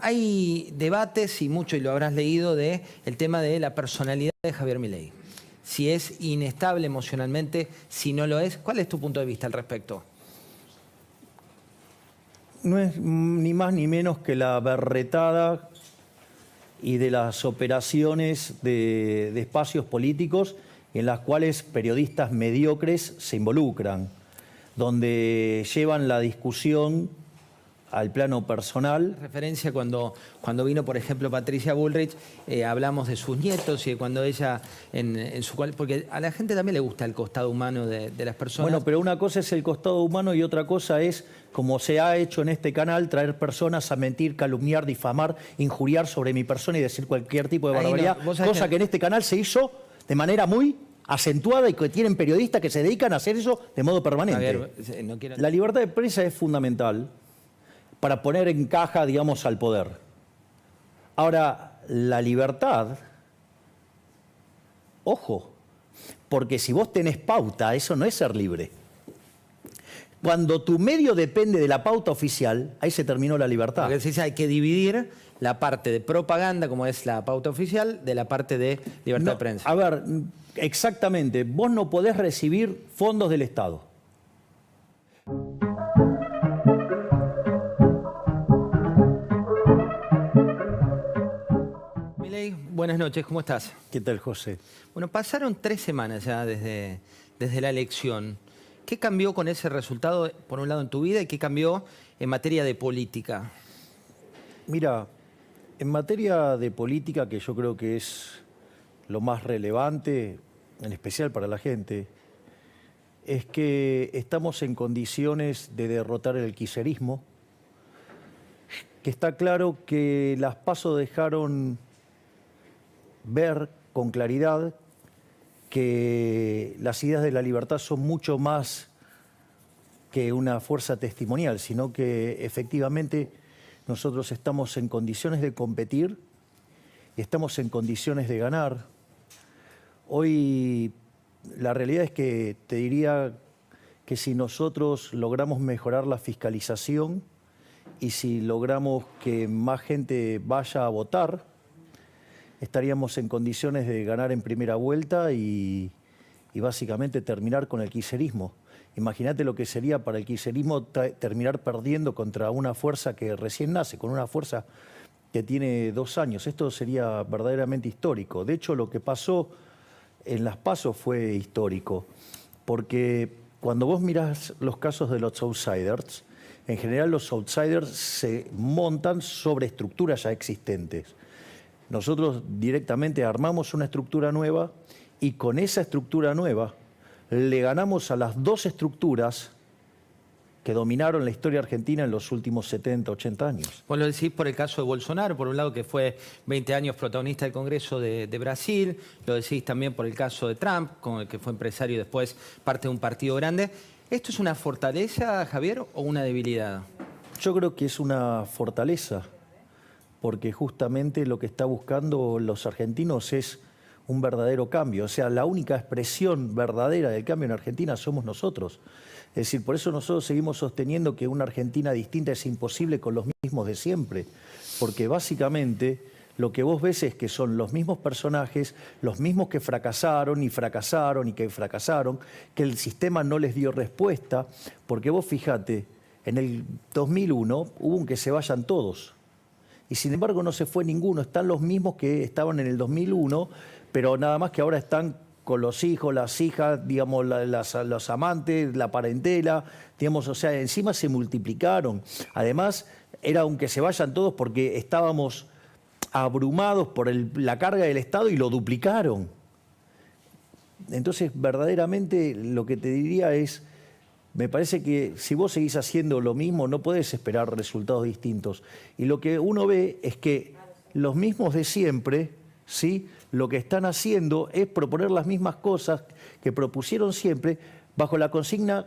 Hay debates, y mucho, y lo habrás leído, de el tema de la personalidad de Javier Milei. Si es inestable emocionalmente, si no lo es. ¿Cuál es tu punto de vista al respecto? No es ni más ni menos que la berretada y de las operaciones de espacios políticos en las cuales periodistas mediocres se involucran, donde llevan la discusión al plano personal. Referencia cuando vino, por ejemplo, Patricia Bullrich, hablamos de sus nietos y de cuando ella, porque a la gente también le gusta el costado humano de las personas. Bueno, pero una cosa es el costado humano y otra cosa es, como se ha hecho en este canal, traer personas a mentir, calumniar, difamar, injuriar sobre mi persona y decir cualquier tipo de barbaridad, cosa que en este canal se hizo de manera muy acentuada y que tienen periodistas que se dedican a hacer eso de modo permanente. Ver, no quiero... La libertad de prensa es fundamental para poner en caja, digamos, al poder. Ahora, la libertad, ojo, porque si vos tenés pauta, eso no es ser libre. Cuando tu medio depende de la pauta oficial, ahí se terminó la libertad. Porque se dice, hay que dividir la parte de propaganda, como es la pauta oficial, de la parte de libertad de prensa. A ver, exactamente, vos no podés recibir fondos del Estado. Milei, buenas noches, ¿cómo estás? ¿Qué tal, José? Bueno, pasaron 3 semanas ya desde la elección. ¿Qué cambió con ese resultado, por un lado, en tu vida y qué cambió en materia de política? Mira, en materia de política, que yo creo que es lo más relevante, en especial para la gente, es que estamos en condiciones de derrotar el kirchnerismo, que está claro que las PASO dejaron ver con claridad que las ideas de la libertad son mucho más que una fuerza testimonial, sino que efectivamente nosotros estamos en condiciones de competir y estamos en condiciones de ganar. Hoy la realidad es que te diría que si nosotros logramos mejorar la fiscalización y si logramos que más gente vaya a votar, estaríamos en condiciones de ganar en primera vuelta y básicamente terminar con el kirchnerismo. Imagínate lo que sería para el kirchnerismo terminar perdiendo contra una fuerza que recién nace, con una fuerza que tiene 2 años. Esto sería verdaderamente histórico. De hecho, lo que pasó en las PASO fue histórico, porque cuando vos mirás los casos de los outsiders, en general los outsiders se montan sobre estructuras ya existentes. Nosotros directamente armamos una estructura nueva y con esa estructura nueva le ganamos a las 2 estructuras que dominaron la historia argentina en los últimos 70, 80 años. Vos lo decís por el caso de Bolsonaro, por un lado que fue 20 años protagonista del Congreso de Brasil, lo decís también por el caso de Trump, con el que fue empresario y después parte de un partido grande. ¿Esto es una fortaleza, Javier, o una debilidad? Yo creo que es una fortaleza, porque justamente lo que está buscando los argentinos es un verdadero cambio. O sea, la única expresión verdadera del cambio en Argentina somos nosotros. Es decir, por eso nosotros seguimos sosteniendo que una Argentina distinta es imposible con los mismos de siempre, porque básicamente lo que vos ves es que son los mismos personajes, los mismos que fracasaron y fracasaron y que fracasaron, que el sistema no les dio respuesta, porque vos fíjate, en el 2001 hubo un que se vayan todos. Y sin embargo no se fue ninguno, están los mismos que estaban en el 2001, pero nada más que ahora están con los hijos, las hijas, digamos, los amantes, la parentela, digamos, o sea, encima se multiplicaron. Además, era aunque se vayan todos porque estábamos abrumados por la carga del Estado y lo duplicaron. Entonces, verdaderamente, lo que te diría es, me parece que si vos seguís haciendo lo mismo, no podés esperar resultados distintos. Y lo que uno ve es que los mismos de siempre, ¿sí?, lo que están haciendo es proponer las mismas cosas que propusieron siempre bajo la consigna,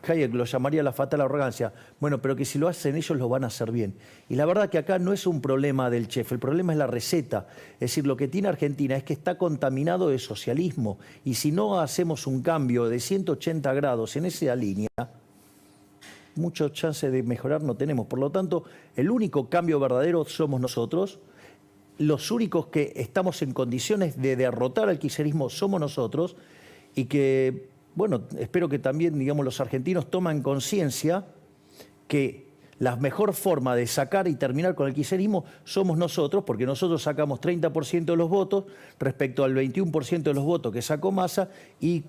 Hayek lo llamaría la fatal arrogancia, bueno, pero que si lo hacen ellos lo van a hacer bien. Y la verdad que acá no es un problema del chef, el problema es la receta. Es decir, lo que tiene Argentina es que está contaminado de socialismo y si no hacemos un cambio de 180 grados en esa línea, muchas chances de mejorar no tenemos. Por lo tanto, el único cambio verdadero somos nosotros. Los únicos que estamos en condiciones de derrotar al kirchnerismo somos nosotros, y que, bueno, espero que también, digamos, los argentinos tomen conciencia que la mejor forma de sacar y terminar con el kirchnerismo somos nosotros, porque nosotros sacamos 30% de los votos respecto al 21% de los votos que sacó Massa y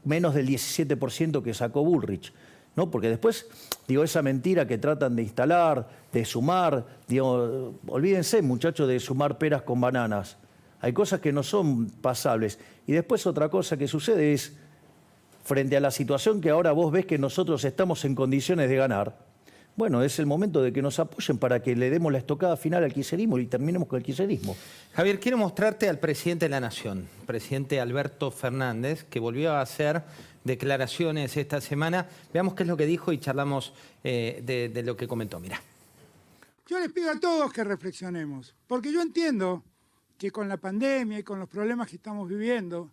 menos del 17% que sacó Bullrich, ¿no? Porque después, digo, esa mentira que tratan de instalar, de sumar, digo, olvídense, muchachos, de sumar peras con bananas. Hay cosas que no son pasables. Y después otra cosa que sucede es, frente a la situación que ahora vos ves que nosotros estamos en condiciones de ganar, bueno, es el momento de que nos apoyen para que le demos la estocada final al kirchnerismo y terminemos con el kirchnerismo. Javier, quiero mostrarte al presidente de la Nación, presidente Alberto Fernández, que volvió a hacer declaraciones esta semana. Veamos qué es lo que dijo y charlamos de lo que comentó. Mirá. Yo les pido a todos que reflexionemos, porque yo entiendo que con la pandemia y con los problemas que estamos viviendo,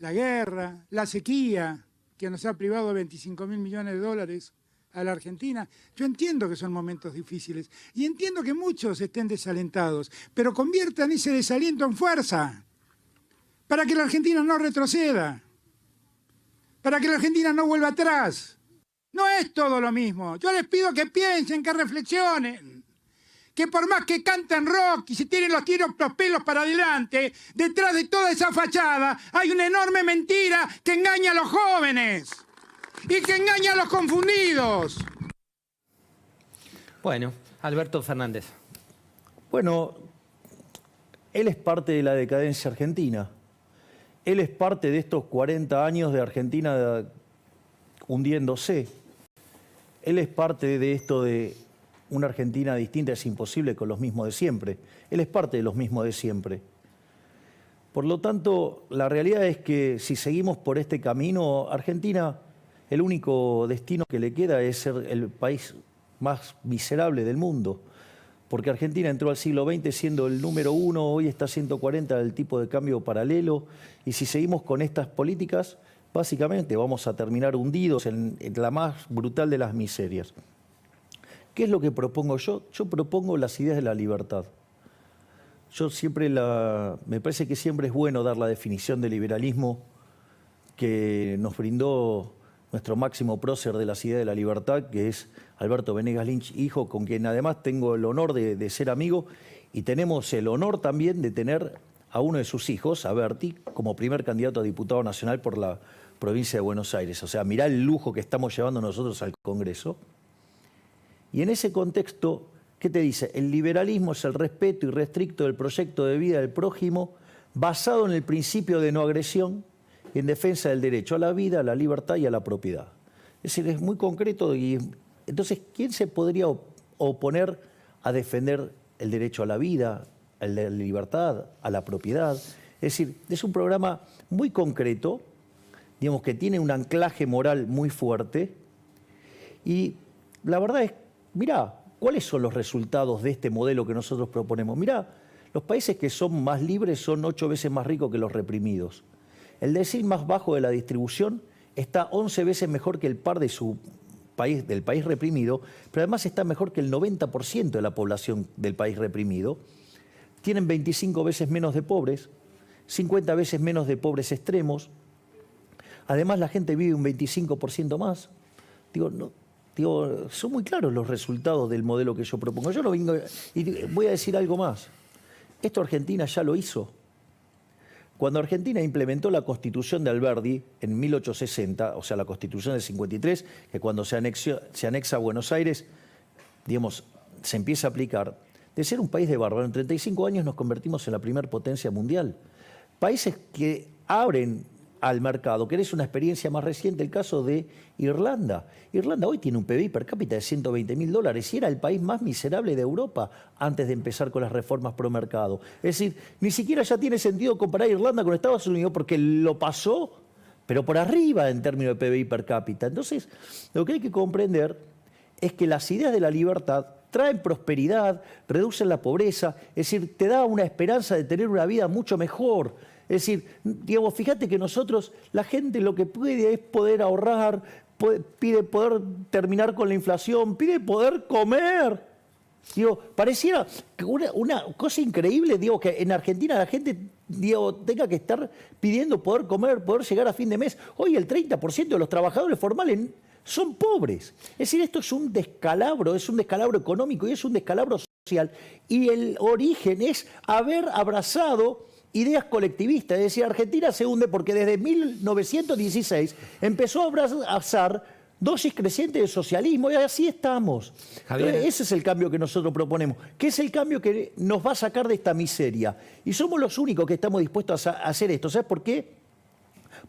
la guerra, la sequía, que nos ha privado de $25.000 millones a la Argentina, yo entiendo que son momentos difíciles y entiendo que muchos estén desalentados, pero conviertan ese desaliento en fuerza para que la Argentina no retroceda, para que la Argentina no vuelva atrás. No es todo lo mismo. Yo les pido que piensen, que reflexionen, que por más que canten rock y se tiren los pelos para adelante, detrás de toda esa fachada hay una enorme mentira que engaña a los jóvenes y que engaña a los confundidos. Bueno, Alberto Fernández. Bueno, él es parte de la decadencia argentina. Él es parte de estos 40 años de Argentina hundiéndose. Él es parte de esto de una Argentina distinta es imposible con los mismos de siempre. Él es parte de los mismos de siempre. Por lo tanto, la realidad es que si seguimos por este camino, Argentina, el único destino que le queda es ser el país más miserable del mundo. Porque Argentina entró al siglo XX siendo el número 1, hoy está a 140 del tipo de cambio paralelo, y si seguimos con estas políticas, básicamente vamos a terminar hundidos en la más brutal de las miserias. ¿Qué es lo que propongo yo? Yo propongo las ideas de la libertad. Yo siempre me parece que siempre es bueno dar la definición de liberalismo que nos brindó nuestro máximo prócer de las ideas de la libertad, que es Alberto Venegas Lynch, hijo, con quien además tengo el honor de ser amigo, y tenemos el honor también de tener a uno de sus hijos, a Berti, como primer candidato a diputado nacional por la provincia de Buenos Aires. O sea, mirá el lujo que estamos llevando nosotros al Congreso. Y en ese contexto, ¿qué te dice? El liberalismo es el respeto irrestricto del proyecto de vida del prójimo, basado en el principio de no agresión y en defensa del derecho a la vida, a la libertad y a la propiedad. Es decir, es muy concreto. Y entonces, ¿quién se podría oponer a defender el derecho a la vida, a la libertad, a la propiedad? Es decir, es un programa muy concreto, digamos, que tiene un anclaje moral muy fuerte. Y la verdad es, mirá, ¿cuáles son los resultados de este modelo que nosotros proponemos? Mirá, los países que son más libres son 8 veces más ricos que los reprimidos. El decil más bajo de la distribución está 11 veces mejor que el par de su país, del país reprimido, pero además está mejor que el 90% de la población del país reprimido. Tienen 25 veces menos de pobres, 50 veces menos de pobres extremos. Además, la gente vive un 25% más. Son muy claros los resultados del modelo que yo propongo. Yo no vengo, y voy a decir algo más. Esto Argentina ya lo hizo. Cuando Argentina implementó la Constitución de Alberdi en 1860, o sea, la Constitución del 53, que cuando se anexa a Buenos Aires, digamos, se empieza a aplicar, de ser un país de bárbaro, en 35 años nos convertimos en la primera potencia mundial. Países que abren al mercado. ¿Querés una experiencia más reciente? El caso de Irlanda. Irlanda hoy tiene un PBI per cápita de $120.000 y era el país más miserable de Europa antes de empezar con las reformas pro mercado. Es decir, ni siquiera ya tiene sentido comparar Irlanda con Estados Unidos porque lo pasó, pero por arriba en términos de PBI per cápita. Entonces, lo que hay que comprender es que las ideas de la libertad traen prosperidad, reducen la pobreza, es decir, te da una esperanza de tener una vida mucho mejor. Es decir, digamos, fíjate que nosotros, la gente lo que puede es poder ahorrar, pide poder terminar con la inflación, pide poder comer. Digo, pareciera una cosa increíble, digo, que en Argentina la gente, digo, tenga que estar pidiendo poder comer, poder llegar a fin de mes. Hoy el 30% de los trabajadores formales son pobres. Es decir, esto es un descalabro económico y es un descalabro social. Y el origen es haber abrazado ideas colectivistas. Es decir, Argentina se hunde porque desde 1916 empezó a abrazar dosis creciente de socialismo y así estamos. Javier. Ese es el cambio que nosotros proponemos, que es el cambio que nos va a sacar de esta miseria. Y somos los únicos que estamos dispuestos a hacer esto. ¿Sabes por qué?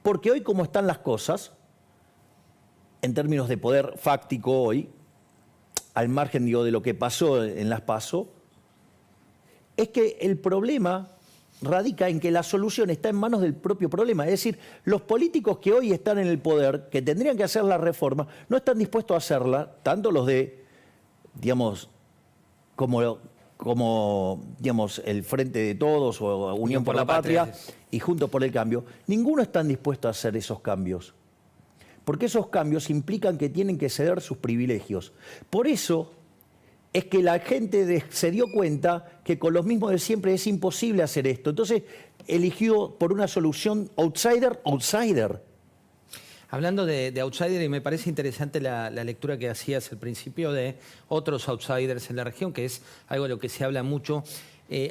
Porque hoy, como están las cosas, en términos de poder fáctico hoy, al margen, digo, de lo que pasó en las PASO, es que el problema radica en que la solución está en manos del propio problema. Es decir, los políticos que hoy están en el poder, que tendrían que hacer la reforma, no están dispuestos a hacerla, tanto los de, digamos, como digamos, el Frente de Todos o Unión por la Patria y Juntos por el Cambio, ninguno están dispuestos a hacer esos cambios. Porque esos cambios implican que tienen que ceder sus privilegios. Por eso es que la gente se dio cuenta que con los mismos de siempre es imposible hacer esto. Entonces eligió por una solución outsider. Hablando de outsider, y me parece interesante la lectura que hacías al principio de otros outsiders en la región, que es algo de lo que se habla mucho.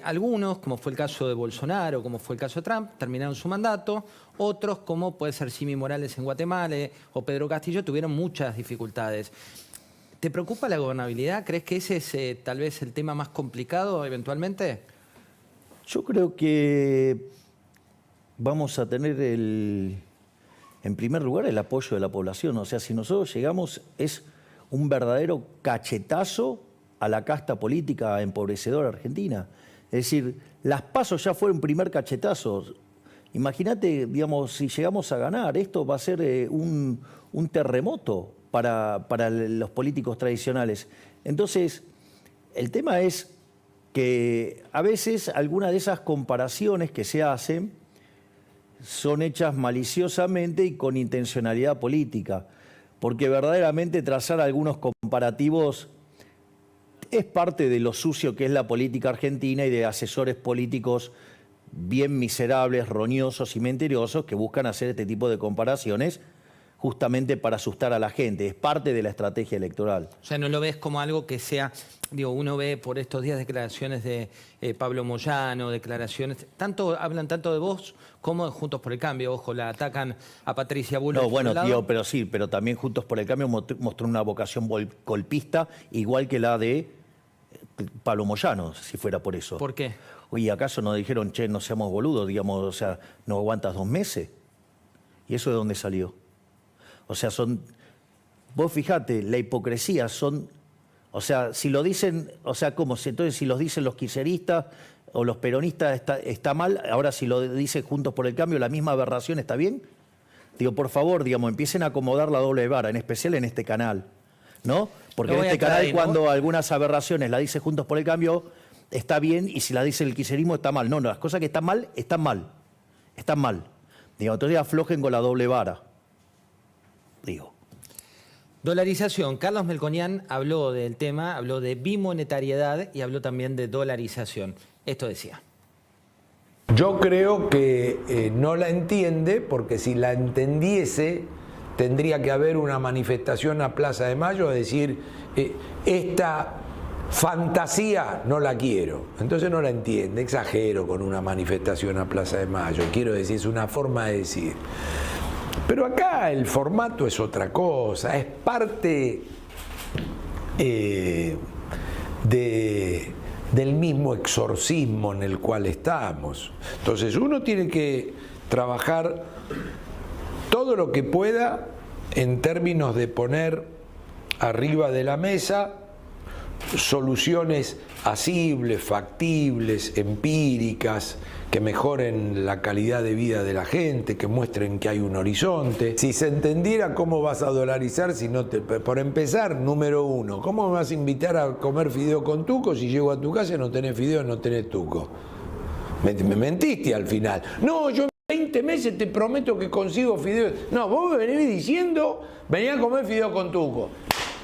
Algunos, como fue el caso de Bolsonaro, como fue el caso de Trump, terminaron su mandato. Otros, como puede ser Simi Morales en Guatemala o Pedro Castillo, tuvieron muchas dificultades. ¿Te preocupa la gobernabilidad? ¿Crees que ese es tal vez el tema más complicado eventualmente? Yo creo que vamos a tener en primer lugar el apoyo de la población. O sea, si nosotros llegamos, es un verdadero cachetazo a la casta política empobrecedora argentina. Es decir, las PASO ya fue un primer cachetazo. Imagínate, digamos, si llegamos a ganar, esto va a ser un terremoto para los políticos tradicionales. Entonces, el tema es que a veces algunas de esas comparaciones que se hacen son hechas maliciosamente y con intencionalidad política, porque verdaderamente trazar algunos comparativos es parte de lo sucio que es la política argentina y de asesores políticos bien miserables, roñosos y mentirosos que buscan hacer este tipo de comparaciones justamente para asustar a la gente. Es parte de la estrategia electoral. O sea, no lo ves como algo que sea, digo, uno ve por estos días declaraciones de Pablo Moyano, declaraciones, hablan tanto de vos como de Juntos por el Cambio. Ojo, la atacan a Patricia Bullrich. No, bueno, tío, pero sí, pero también Juntos por el Cambio mostró una vocación golpista, igual que la de Pablo Moyano, si fuera por eso. ¿Por qué? Oye, ¿acaso nos dijeron, che, no seamos boludos, digamos, o sea, no aguantas 2 meses? ¿Y eso de dónde salió? O sea, vos fijate, la hipocresía o sea, si lo dicen, o sea, ¿cómo? Entonces, si los dicen los kirchneristas o los peronistas está mal, ahora si lo dice Juntos por el Cambio, la misma aberración está bien. Digo, por favor, digamos, empiecen a acomodar la doble vara, en especial en este canal, ¿no? Porque en este canal, cuando algunas aberraciones la dice Juntos por el Cambio, está bien, y si la dice el kirchnerismo, está mal. No, las cosas que están mal, están mal. Están mal. Digo, entonces aflojen con la doble vara. Digo. Dolarización. Carlos Melconian habló del tema, habló de bimonetariedad y habló también de dolarización. Esto decía. Yo creo que no la entiende, porque si la entendiese tendría que haber una manifestación a Plaza de Mayo a decir esta fantasía no la quiero. Entonces no la entiende, exagero con una manifestación a Plaza de Mayo, quiero decir, es una forma de decir. Pero acá el formato es otra cosa, es parte del mismo exorcismo en el cual estamos. Entonces uno tiene que trabajar todo lo que pueda en términos de poner arriba de la mesa soluciones asibles, factibles, empíricas, que mejoren la calidad de vida de la gente, que muestren que hay un horizonte. Si se entendiera cómo vas a dolarizar, si no por empezar, número uno, ¿cómo me vas a invitar a comer fideo con tuco si llego a tu casa y no tenés fideo, no tenés tuco? Me mentiste al final. No, yo en 20 meses te prometo que consigo fideos. No, vos me venís diciendo, venía a comer fideo con tuco.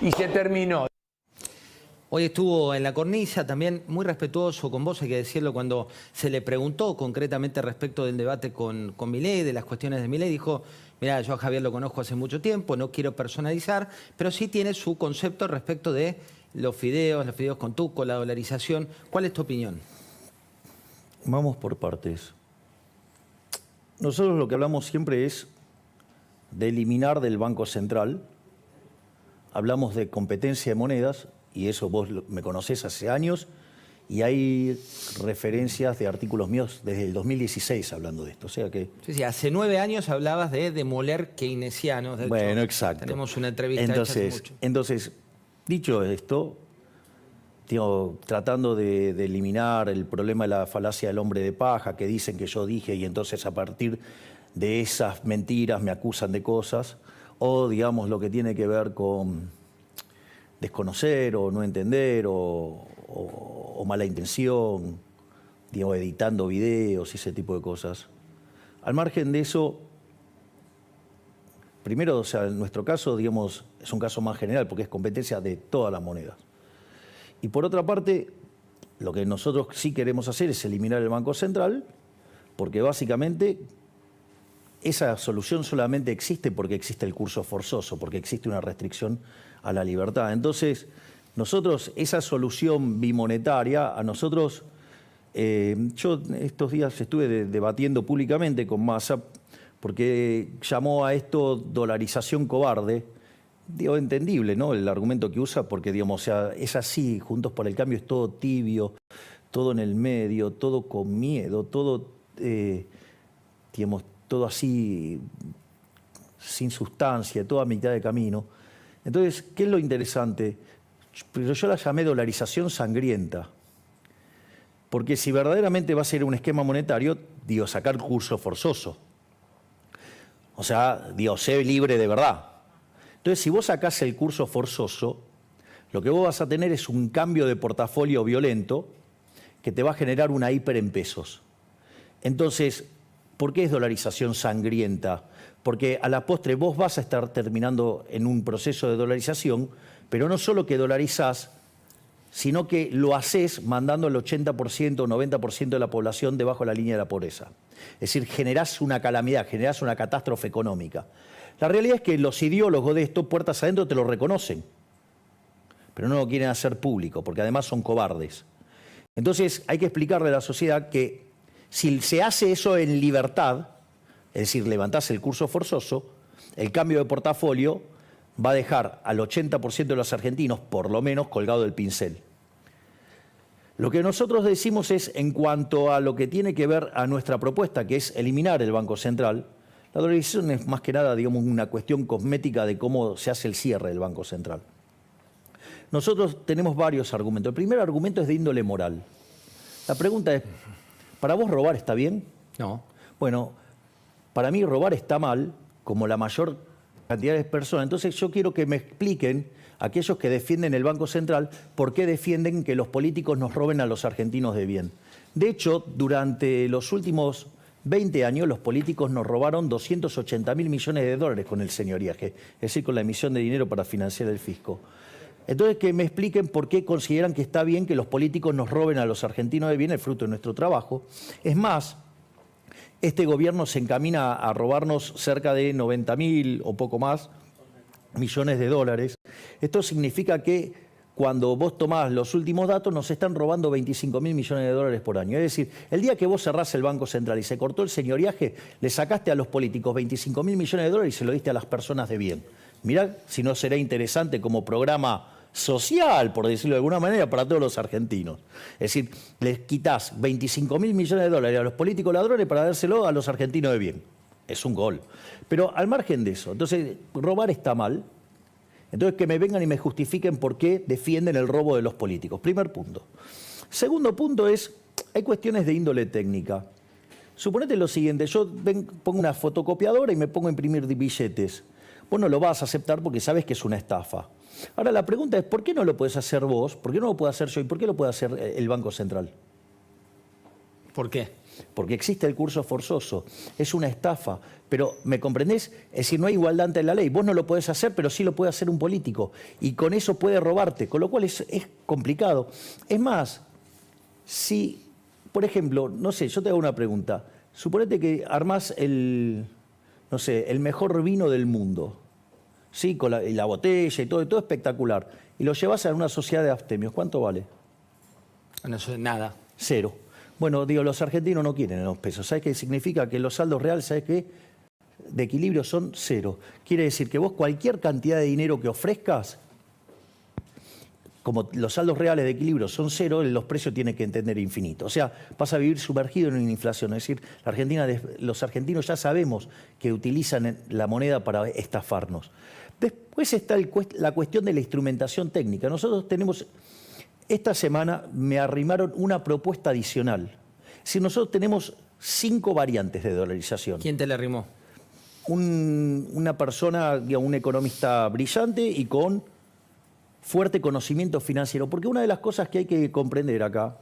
Y se terminó. Hoy estuvo en la cornisa, también muy respetuoso con vos, hay que decirlo, cuando se le preguntó concretamente respecto del debate con Milei, de las cuestiones de Milei, dijo, mirá, yo a Javier lo conozco hace mucho tiempo, no quiero personalizar, pero sí tiene su concepto respecto de los fideos con tuco, la dolarización. ¿Cuál es tu opinión? Vamos por partes. Nosotros lo que hablamos siempre es de eliminar del Banco Central. Hablamos de competencia de monedas, y eso vos me conocés hace años, y hay referencias de artículos míos desde el 2016 hablando de esto. O sea que... Sí, hace 9 años hablabas de demoler keynesianos. De bueno, hecho, exacto. Tenemos una entrevista hecha hace mucho. Entonces, dicho esto, digo, tratando de eliminar el problema de la falacia del hombre de paja, que dicen que yo dije, y entonces a partir de esas mentiras me acusan de cosas, o digamos lo que tiene que ver con desconocer o no entender o mala intención, digamos, editando videos y ese tipo de cosas. Al margen de eso, primero, o sea, en nuestro caso, digamos, es un caso más general porque es competencia de todas las monedas. Y por otra parte, lo que nosotros sí queremos hacer es eliminar el Banco Central, porque básicamente esa solución solamente existe porque existe el curso forzoso, porque existe una restricción a la libertad. Entonces, nosotros, esa solución bimonetaria, a nosotros, yo estos días estuve debatiendo públicamente con Massa, porque llamó a esto dolarización cobarde. Digo, entendible, ¿no? El argumento que usa, porque, digamos, o sea, es así, Juntos por el Cambio es todo tibio, todo en el medio, todo con miedo, todo, digamos, todo así, sin sustancia, todo a mitad de camino. Entonces, ¿qué es lo interesante? Pero yo la llamé dolarización sangrienta. Porque si verdaderamente va a ser un esquema monetario, digo, sacar curso forzoso. O sea, digo, sé libre de verdad. Entonces, si vos sacás el curso forzoso, lo que vos vas a tener es un cambio de portafolio violento que te va a generar una hiper en pesos. Entonces, ¿por qué es dolarización sangrienta? Porque a la postre vos vas a estar terminando en un proceso de dolarización, pero no solo que dolarizás, sino que lo haces mandando el 80% o 90% de la población debajo de la línea de la pobreza. Es decir, generás una calamidad, generás una catástrofe económica. La realidad es que los ideólogos de esto, puertas adentro, te lo reconocen, pero no lo quieren hacer público, porque además son cobardes. Entonces hay que explicarle a la sociedad que si se hace eso en libertad, es decir, levantás el curso forzoso, el cambio de portafolio va a dejar al 80% de los argentinos, por lo menos, colgado del pincel. Lo que nosotros decimos es, en cuanto a lo que tiene que ver a nuestra propuesta, que es eliminar el Banco Central, la dolarización es más que nada, digamos, una cuestión cosmética de cómo se hace el cierre del Banco Central. Nosotros tenemos varios argumentos. El primer argumento es de índole moral. La pregunta es, ¿para vos robar está bien? No. Bueno, para mí robar está mal, como la mayor cantidad de personas. Entonces yo quiero que me expliquen, aquellos que defienden el Banco Central, por qué defienden que los políticos nos roben a los argentinos de bien. De hecho, durante los últimos 20 años los políticos nos robaron 280.000 millones de dólares con el señoriaje, es decir, con la emisión de dinero para financiar el fisco. Entonces, que me expliquen por qué consideran que está bien que los políticos nos roben a los argentinos de bien, el fruto de nuestro trabajo. Es más, este gobierno se encamina a robarnos cerca de 90.000 o poco más millones de dólares. Esto significa que cuando vos tomás los últimos datos, nos están robando 25.000 millones de dólares por año. Es decir, el día que vos cerrás el Banco Central y se cortó el señoriaje, le sacaste a los políticos 25.000 millones de dólares y se lo diste a las personas de bien. Mirá si no será interesante como programa social, por decirlo de alguna manera, para todos los argentinos. Es decir, les quitás 25.000 millones de dólares a los políticos ladrones para dárselo a los argentinos de bien. Es un gol. Pero al margen de eso, entonces, robar está mal. Entonces, que me vengan y me justifiquen por qué defienden el robo de los políticos. Primer punto. Segundo punto es, hay cuestiones de índole técnica. Suponete lo siguiente, yo pongo una fotocopiadora y me pongo a imprimir billetes. Vos no lo vas a aceptar porque sabes que es una estafa. Ahora, la pregunta es, ¿por qué no lo puedes hacer vos? ¿Por qué no lo puedo hacer yo? ¿Y por qué lo puede hacer el Banco Central? ¿Por qué? Porque existe el curso forzoso, es una estafa. Pero, ¿me comprendés? Es decir, no hay igualdad ante la ley. Vos no lo podés hacer, pero sí lo puede hacer un político. Y con eso puede robarte, con lo cual es complicado. Es más, si, por ejemplo, no sé, yo te hago una pregunta. Suponete que armás no sé, el mejor vino del mundo, ¿sí? Con la botella y todo espectacular. Y lo llevas a una sociedad de abstemios. ¿Cuánto vale? No sé, nada. 0. Bueno, digo, los argentinos no quieren los pesos. ¿Sabes qué significa? Que los saldos reales, ¿sabes qué? De equilibrio son 0. Quiere decir que vos cualquier cantidad de dinero que ofrezcas, como los saldos reales de equilibrio son 0, los precios tienen que entender infinito. O sea, vas a vivir sumergido en una inflación. Es decir, los argentinos ya sabemos que utilizan la moneda para estafarnos. Después está la cuestión de la instrumentación técnica. Nosotros tenemos... Esta semana me arrimaron una propuesta adicional. Si nosotros tenemos 5 variantes de dolarización. ¿Quién te le arrimó? Una persona, digamos, un economista brillante y con fuerte conocimiento financiero. Porque una de las cosas que hay que comprender acá,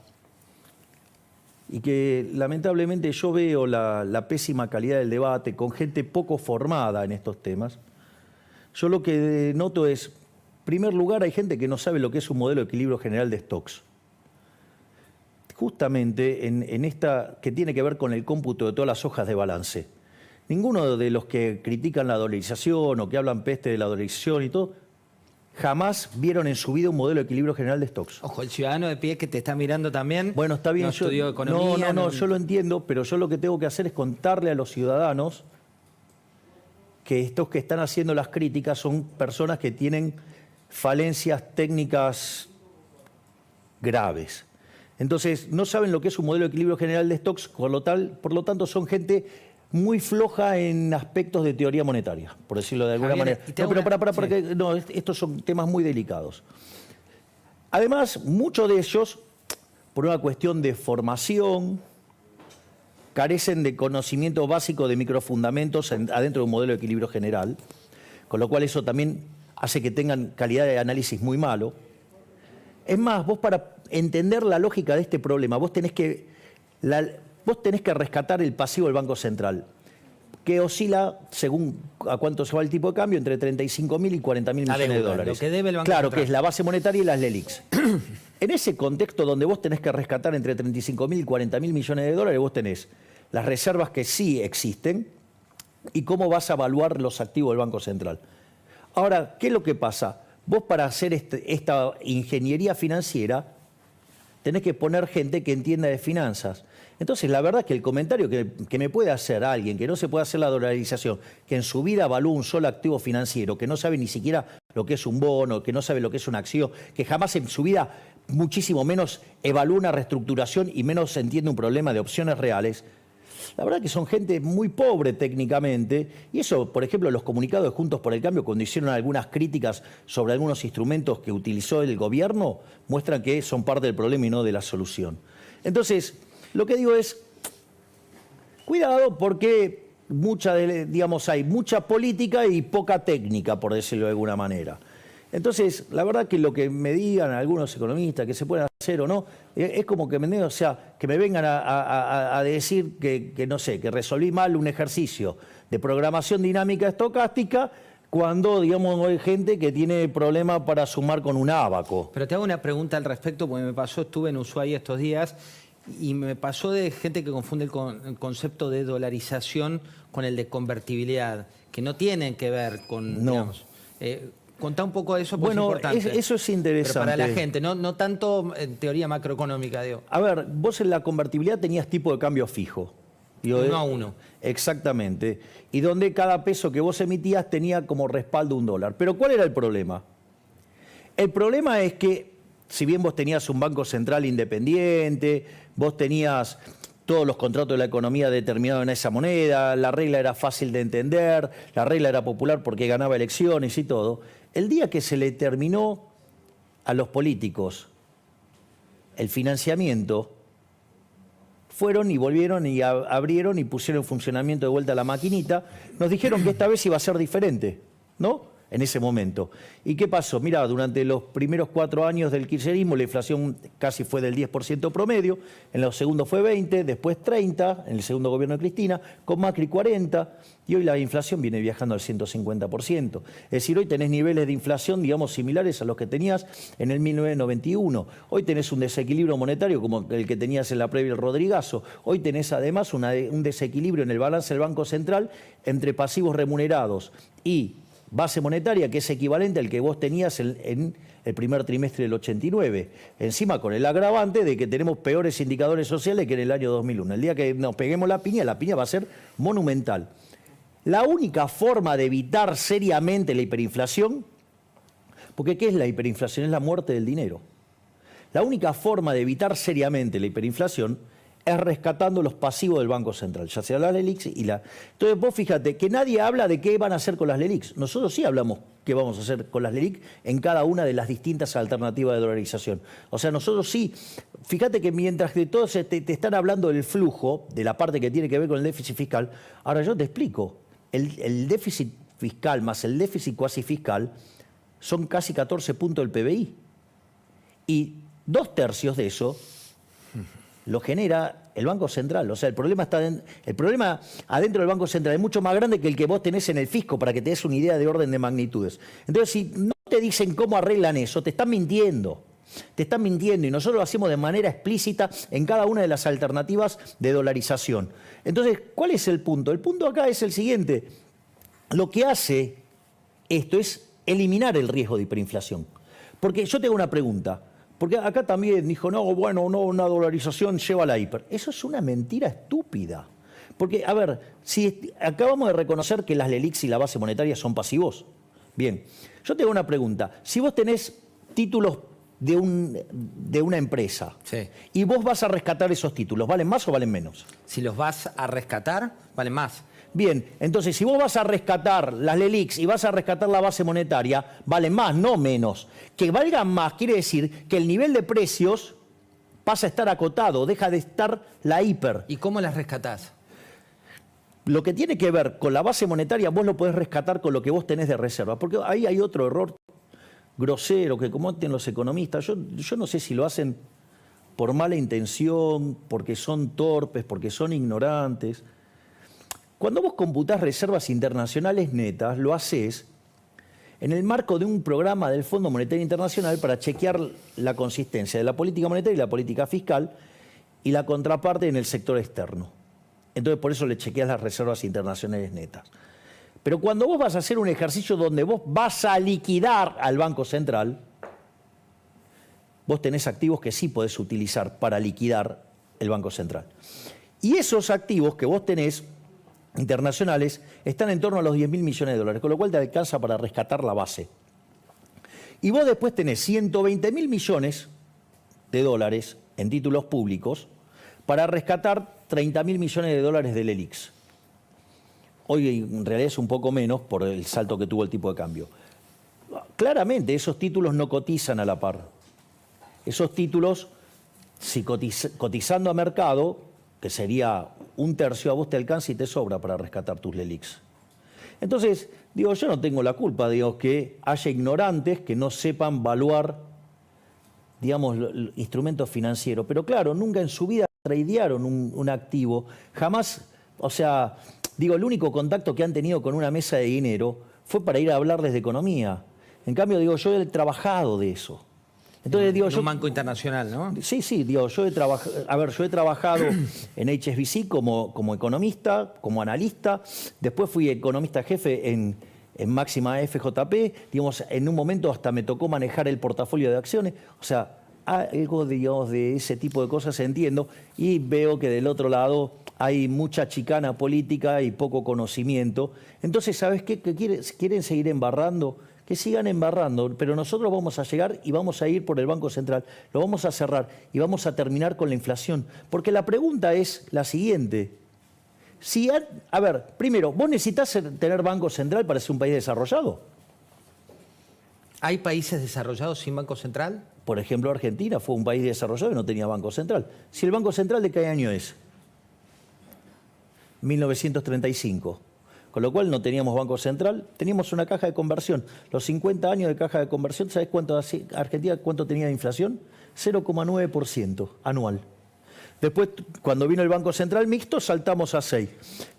y que lamentablemente yo veo la pésima calidad del debate con gente poco formada en estos temas, yo lo que noto es... En primer lugar, hay gente que no sabe lo que es un modelo de equilibrio general de stocks. Justamente en esta que tiene que ver con el cómputo de todas las hojas de balance. Ninguno de los que critican la dolarización o que hablan peste de la dolarización y todo, jamás vieron en su vida un modelo de equilibrio general de stocks. Ojo, el ciudadano de pie que te está mirando también. Bueno, está bien. No estudió economía. No, yo lo entiendo, pero yo lo que tengo que hacer es contarle a los ciudadanos que estos que están haciendo las críticas son personas que tienen falencias técnicas graves. Entonces, no saben lo que es un modelo de equilibrio general de stocks, por lo tanto son gente muy floja en aspectos de teoría monetaria, por decirlo de alguna manera. No, pero no, estos son temas muy delicados. Además, muchos de ellos, por una cuestión de formación, carecen de conocimiento básico de microfundamentos adentro de un modelo de equilibrio general, con lo cual eso también hace que tengan calidad de análisis muy malo. Es más, vos para entender la lógica de este problema, vos tenés que rescatar el pasivo del Banco Central, que oscila, según a cuánto se va el tipo de cambio, entre 35.000 y 40.000 millones de dólares. Lo que debe el Banco Claro, Central. que es la base monetaria y las LELIQs. En ese contexto donde vos tenés que rescatar entre 35.000 y 40.000 millones de dólares, vos tenés las reservas que sí existen y cómo vas a evaluar los activos del Banco Central. Ahora, ¿qué es lo que pasa? Vos para hacer esta ingeniería financiera tenés que poner gente que entienda de finanzas. Entonces, la verdad es que el comentario que me puede hacer alguien que no se puede hacer la dolarización, que en su vida evalúa un solo activo financiero, que no sabe ni siquiera lo que es un bono, que no sabe lo que es una acción, que jamás en su vida, muchísimo menos, evalúa una reestructuración y menos entiende un problema de opciones reales, la verdad que son gente muy pobre técnicamente, y eso, por ejemplo, los comunicados de Juntos por el Cambio, cuando hicieron algunas críticas sobre algunos instrumentos que utilizó el gobierno, muestran que son parte del problema y no de la solución. Entonces, lo que digo es, cuidado porque hay mucha política y poca técnica, por decirlo de alguna manera. Entonces, la verdad que lo que me digan algunos economistas que se pueden hacer o no, es como que que me vengan a decir que no sé, que resolví mal un ejercicio de programación dinámica estocástica cuando, digamos, hay gente que tiene problemas para sumar con un ábaco. Pero te hago una pregunta al respecto, porque me pasó, estuve en Ushuaia estos días, y me pasó de gente que confunde el concepto de dolarización con el de convertibilidad, que no tienen que ver con, No. digamos, contá un poco de eso, porque es importante. Eso es interesante. Pero para la gente, no tanto en teoría macroeconómica, digo. A ver, vos en la convertibilidad tenías tipo de cambio fijo. 1 a 1. Exactamente. Y donde cada peso que vos emitías tenía como respaldo $1. Pero ¿cuál era el problema? El problema es que, si bien vos tenías un banco central independiente, vos tenías todos los contratos de la economía determinados en esa moneda, la regla era fácil de entender, la regla era popular porque ganaba elecciones y todo, el día que se le terminó a los políticos el financiamiento, fueron y volvieron y abrieron y pusieron en funcionamiento de vuelta la maquinita, nos dijeron que esta vez iba a ser diferente, ¿no? en ese momento. ¿Y qué pasó? Mirá, durante los primeros 4 años del kirchnerismo la inflación casi fue del 10% promedio, en los segundos fue 20, después 30, en el segundo gobierno de Cristina, con Macri 40, y hoy la inflación viene viajando al 150%. Es decir, hoy tenés niveles de inflación, digamos, similares a los que tenías en el 1991. Hoy tenés un desequilibrio monetario como el que tenías en la previa del Rodrigazo. Hoy tenés además un desequilibrio en el balance del Banco Central entre pasivos remunerados y base monetaria, que es equivalente al que vos tenías en el primer trimestre del 89. Encima con el agravante de que tenemos peores indicadores sociales que en el año 2001. El día que nos peguemos la piña va a ser monumental. La única forma de evitar seriamente la hiperinflación, porque ¿qué es la hiperinflación? Es la muerte del dinero. La única forma de evitar seriamente la hiperinflación es rescatando los pasivos del Banco Central, ya sea las LELIQs y la... Entonces vos fíjate que nadie habla de qué van a hacer con las LELIQs. Nosotros sí hablamos qué vamos a hacer con las LELIQ en cada una de las distintas alternativas de dolarización. O sea, nosotros sí, fíjate que mientras que todos te están hablando del flujo, de la parte que tiene que ver con el déficit fiscal, ahora yo te explico, el déficit fiscal más el déficit cuasi fiscal son casi 14 puntos del PBI. Y 2/3 de eso lo genera el Banco Central. O sea, el problema adentro del Banco Central es mucho más grande que el que vos tenés en el fisco, para que te des una idea de orden de magnitudes. Entonces, si no te dicen cómo arreglan eso, te están mintiendo. Te están mintiendo, y nosotros lo hacemos de manera explícita en cada una de las alternativas de dolarización. Entonces, ¿cuál es el punto? El punto acá es el siguiente. Lo que hace esto es eliminar el riesgo de hiperinflación. Porque yo tengo una pregunta. Porque acá también dijo, no, bueno, no, una dolarización lleva a la hiper. Eso es una mentira estúpida. Porque, a ver, si acabamos de reconocer que las LELIQs y la base monetaria son pasivos. Bien, yo tengo una pregunta. Si vos tenés títulos de una empresa, sí, y vos vas a rescatar esos títulos, ¿valen más o valen menos? Si los vas a rescatar, valen más. Bien, entonces si vos vas a rescatar las LELIQs y vas a rescatar la base monetaria, valen más, no menos. Que valgan más quiere decir que el nivel de precios pasa a estar acotado, deja de estar la hiper. ¿Y cómo las rescatás? Lo que tiene que ver con la base monetaria, vos lo podés rescatar con lo que vos tenés de reserva, porque ahí hay otro error grosero que cometen los economistas. Yo no sé si lo hacen por mala intención, porque son torpes, porque son ignorantes. Cuando vos computás reservas internacionales netas, lo haces en el marco de un programa del Fondo Monetario Internacional para chequear la consistencia de la política monetaria y la política fiscal y la contraparte en el sector externo. Entonces, por eso le chequeas las reservas internacionales netas. Pero cuando vos vas a hacer un ejercicio donde vos vas a liquidar al Banco Central, vos tenés activos que sí podés utilizar para liquidar el Banco Central. Y esos activos que vos tenés internacionales están en torno a los 10.000 millones de dólares, con lo cual te alcanza para rescatar la base. Y vos después tenés 120.000 millones de dólares en títulos públicos para rescatar 30.000 millones de dólares de LELIQs. Hoy en realidad es un poco menos por el salto que tuvo el tipo de cambio. Claramente esos títulos no cotizan a la par. Esos títulos, si cotizando a mercado, que sería 1/3, a vos te alcanza y te sobra para rescatar tus LELIQs. Entonces, digo, yo no tengo la culpa, digo, que haya ignorantes que no sepan valuar, digamos, instrumentos financieros. Pero claro, nunca en su vida tradearon un activo. Jamás, o sea, digo, el único contacto que han tenido con una mesa de dinero fue para ir a hablarles de economía. En cambio, digo, yo he trabajado de eso. Entonces, digo, en un banco internacional, ¿no? Sí, sí, digo, yo he trabajado en HSBC como economista, como analista, después fui economista jefe en Máxima FJP, digamos, en un momento hasta me tocó manejar el portafolio de acciones, o sea, algo, digamos, de ese tipo de cosas entiendo, y veo que del otro lado hay mucha chicana política y poco conocimiento. Entonces, ¿sabes qué? ¿Que quieren seguir embarrando? Que sigan embarrando, pero nosotros vamos a llegar y vamos a ir por el Banco Central, lo vamos a cerrar y vamos a terminar con la inflación. Porque la pregunta es la siguiente. A ver, primero, ¿vos necesitas tener Banco Central para ser un país desarrollado? ¿Hay países desarrollados sin Banco Central? Por ejemplo, Argentina fue un país desarrollado y no tenía Banco Central. Si el Banco Central, ¿de qué año es? 1935. con lo cual no teníamos Banco Central, teníamos una caja de conversión. Los 50 años de caja de conversión, ¿sabes cuánto Argentina cuánto tenía de inflación? 0,9% anual. Después, cuando vino el Banco Central mixto, saltamos a 6.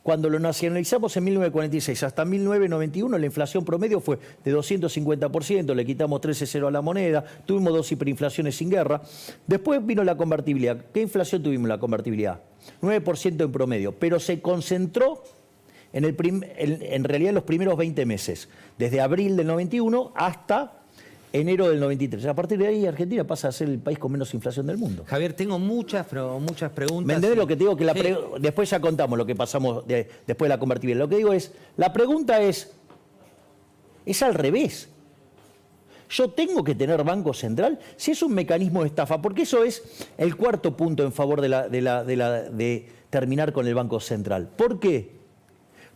Cuando lo nacionalizamos en 1946 hasta 1991, la inflación promedio fue de 250%, le quitamos 13,0 a la moneda, tuvimos 2 hiperinflaciones sin guerra. Después vino la convertibilidad. ¿Qué inflación tuvimos la convertibilidad? 9% en promedio, pero se concentró en realidad en los primeros 20 meses, desde abril del 91 hasta enero del 93. A partir de ahí, Argentina pasa a ser el país con menos inflación del mundo. Javier, tengo muchas preguntas. ¿Me entendés lo que te digo? Que Sí. después ya contamos lo que pasamos después de la convertibilidad. Lo que digo es, la pregunta es al revés. ¿Yo tengo que tener Banco Central? Si es un mecanismo de estafa, porque eso es el cuarto punto en favor de terminar con el Banco Central. ¿Por qué?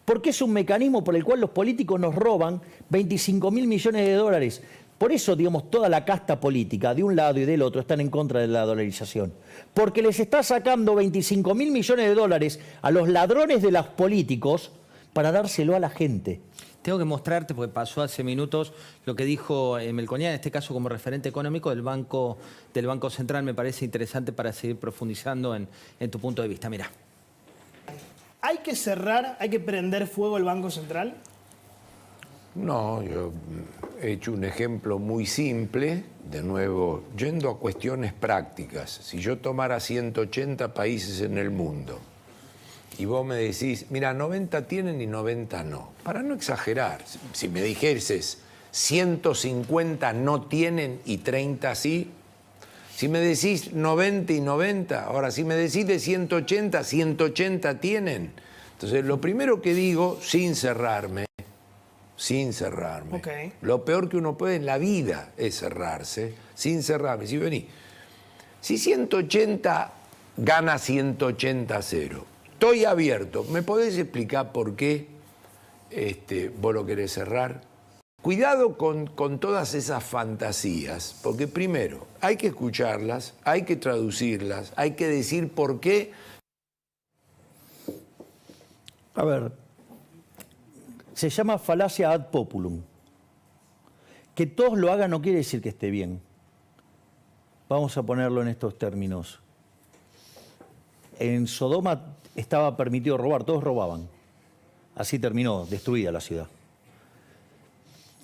Porque es un mecanismo por el cual los políticos nos roban 25.000 millones de dólares. Por eso, digamos, toda la casta política, de un lado y del otro, están en contra de la dolarización. Porque les está sacando 25.000 millones de dólares a los ladrones de los políticos para dárselo a la gente. Tengo que mostrarte, porque pasó hace minutos, lo que dijo Melconian, en este caso como referente económico del Banco Central. Me parece interesante para seguir profundizando en tu punto de vista. Mira. ¿Hay que cerrar, hay que prender fuego el Banco Central? No, yo he hecho un ejemplo muy simple, de nuevo, yendo a cuestiones prácticas. Si yo tomara 180 países en el mundo y vos me decís, mira, 90 tienen y 90 no, para no exagerar, si me dijeses 150 no tienen y 30 sí, si me decís 90 y 90, ahora si me decís de 180, 180 tienen. Entonces, lo primero que digo, sin cerrarme, Okay. Lo peor que uno puede en la vida es cerrarse, sin cerrarme. Si vení, si 180 gana 180-0, estoy abierto. ¿Me podés explicar por qué vos lo querés cerrar? Cuidado con todas esas fantasías, porque primero hay que escucharlas, hay que traducirlas, hay que decir por qué. A ver, se llama falacia ad populum. Que todos lo hagan no quiere decir que esté bien. Vamos a ponerlo en estos términos. En Sodoma estaba permitido robar, todos robaban. Así terminó, destruida la ciudad.